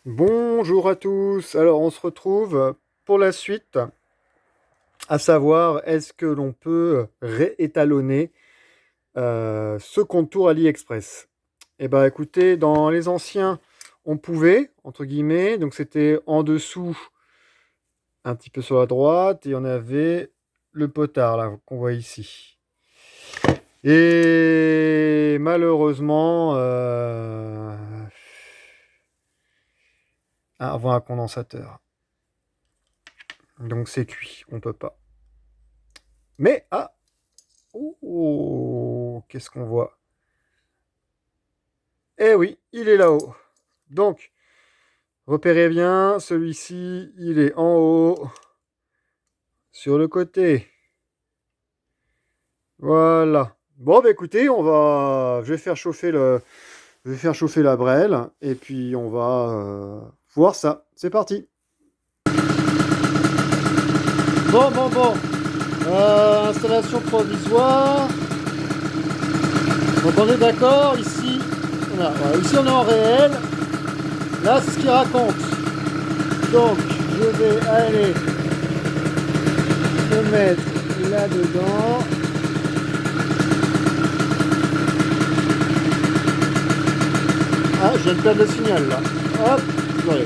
Bonjour à tous. Alors, on se retrouve pour la suite, à savoir, est-ce que l'on peut réétalonner ce contour AliExpress? Eh ben, écoutez, dans les anciens, on pouvait, entre guillemets, donc c'était en dessous, un petit peu sur la droite, et on avait le potard, là, qu'on voit ici. Et malheureusement, avant un condensateur. Donc c'est cuit, on peut pas. Mais, oh, qu'est-ce qu'on voit? Eh oui, il est là-haut. Donc, repérez bien, celui-ci, il est en haut, sur le côté. Voilà. Bon, bah écoutez, je vais faire chauffer la brêle, et puis on va voir ça. C'est parti. Bon. Installation provisoire. Donc on est d'accord, ici, voilà, ici on est en réel. Là, c'est ce qu'il raconte. Donc, je vais aller me mettre là-dedans. Ah, je viens de perdre le signal là. Hop, ouais.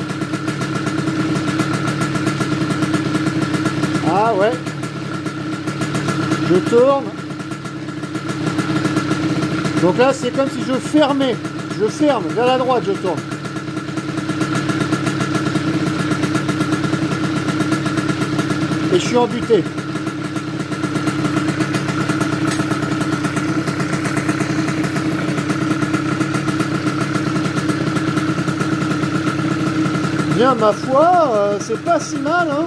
Ah ouais. Je tourne. Donc là, c'est comme si je fermais. Je ferme, vers la droite, je tourne. Et je suis embuté. Bien, ma foi, c'est pas si mal, hein.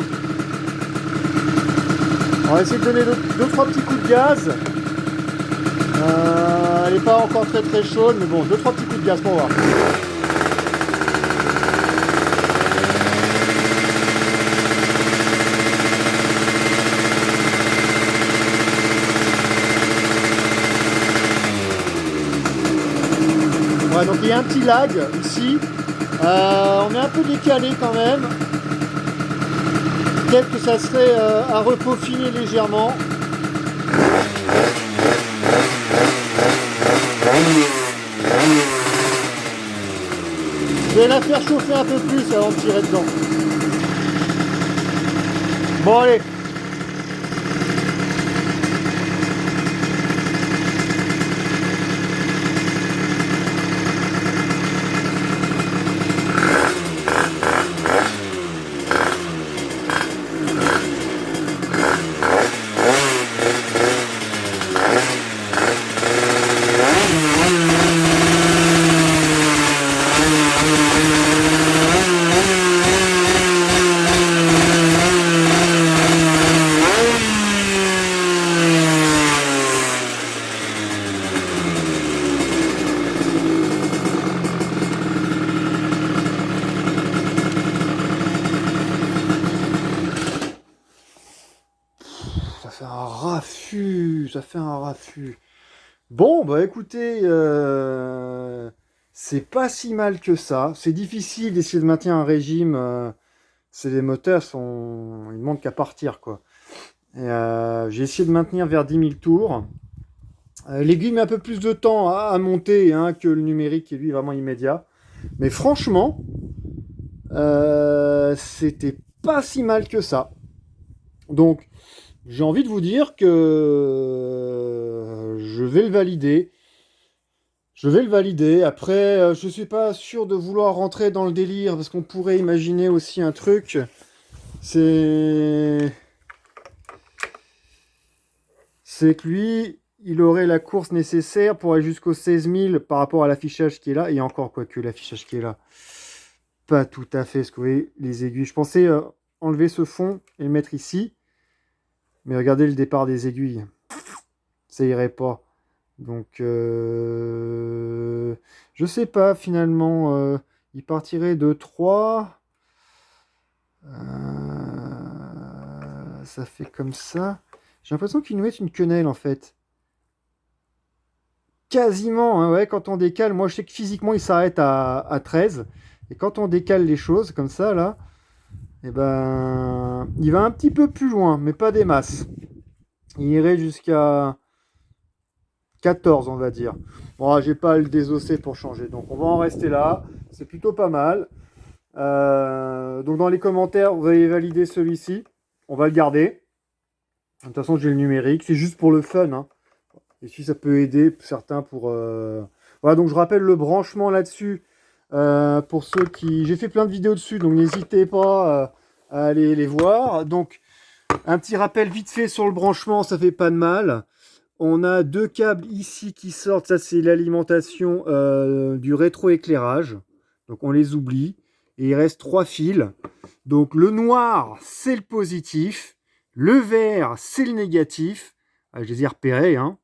On va essayer de donner deux, trois petits coups de gaz. Elle n'est pas encore très chaude, mais bon, deux, trois petits coups de gaz pour voir. Ouais, donc il y a un petit lag ici. On est un peu décalé quand même. Peut-être que ça serait à repeaufiner légèrement. Je vais la faire chauffer un peu plus avant de tirer dedans. Bon allez. Ça fait un raffut. Bon, bah écoutez, c'est pas si mal que ça. C'est difficile d'essayer de maintenir un régime. C'est les moteurs sont, ils manquent qu'à partir quoi. Et, j'ai essayé de maintenir vers 10 000 tours. L'aiguille met un peu plus de temps à monter hein, que le numérique qui lui est vraiment immédiat. Mais franchement, c'était pas si mal que ça. Donc, j'ai envie de vous dire que je vais le valider. Je vais le valider. Après, je suis pas sûr de vouloir rentrer dans le délire parce qu'on pourrait imaginer aussi un truc. C'est c'est que lui, il aurait la course nécessaire pour aller jusqu'aux 16 000 par rapport à l'affichage qui est là. Et encore, quoique l'affichage qui est là, pas tout à fait. Ce que vous voyez, les aiguilles. Je pensais enlever ce fond et le mettre ici. Mais regardez le départ des aiguilles. Ça irait pas. Donc, je sais pas, finalement, il partirait de 3. Ça fait comme ça. J'ai l'impression qu'il nous met une quenelle, en fait. Quasiment, hein, ouais, quand on décale. Moi, je sais que physiquement, il s'arrête à 13. Et quand on décale les choses comme ça, là, et ben, il va un petit peu plus loin, mais pas des masses. Il irait jusqu'à 14, on va dire. Bon, j'ai pas à le désosser pour changer, donc on va en rester là. C'est plutôt pas mal. Donc dans les commentaires, vous allez valider celui-ci. On va le garder. De toute façon, j'ai le numérique. C'est juste pour le fun, hein. Et si ça peut aider certains pour... Voilà, donc je rappelle le branchement là-dessus. Pour ceux qui... J'ai fait plein de vidéos dessus, donc n'hésitez pas à aller les voir. Donc, un petit rappel vite fait sur le branchement, ça fait pas de mal. On a deux câbles ici qui sortent. Ça, c'est l'alimentation du rétroéclairage. Donc, on les oublie. Et il reste 3 fils. Donc, le noir, c'est le positif. Le vert, c'est le négatif. Je les ai repérés, hein.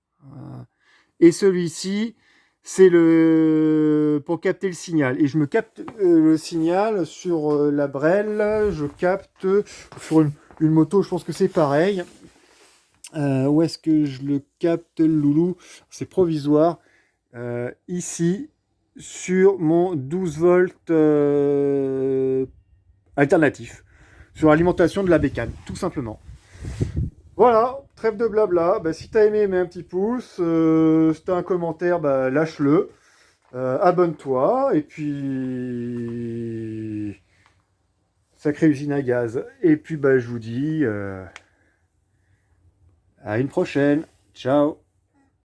Et celui-ci, c'est le pour capter le signal. Et je me capte le signal sur la Brel. Je capte sur une moto, je pense que c'est pareil. Où est-ce que je le capte, le loulou? C'est provisoire. Ici, sur mon 12 volts alternatif. Sur l'alimentation de la bécane, tout simplement. Voilà, trêve de blabla. Bah, si t'as aimé, mets un petit pouce. Si t'as un commentaire, bah, lâche-le. Abonne-toi. Et puis... Sacrée usine à gaz. Et puis, bah, je vous dis à une prochaine. Ciao.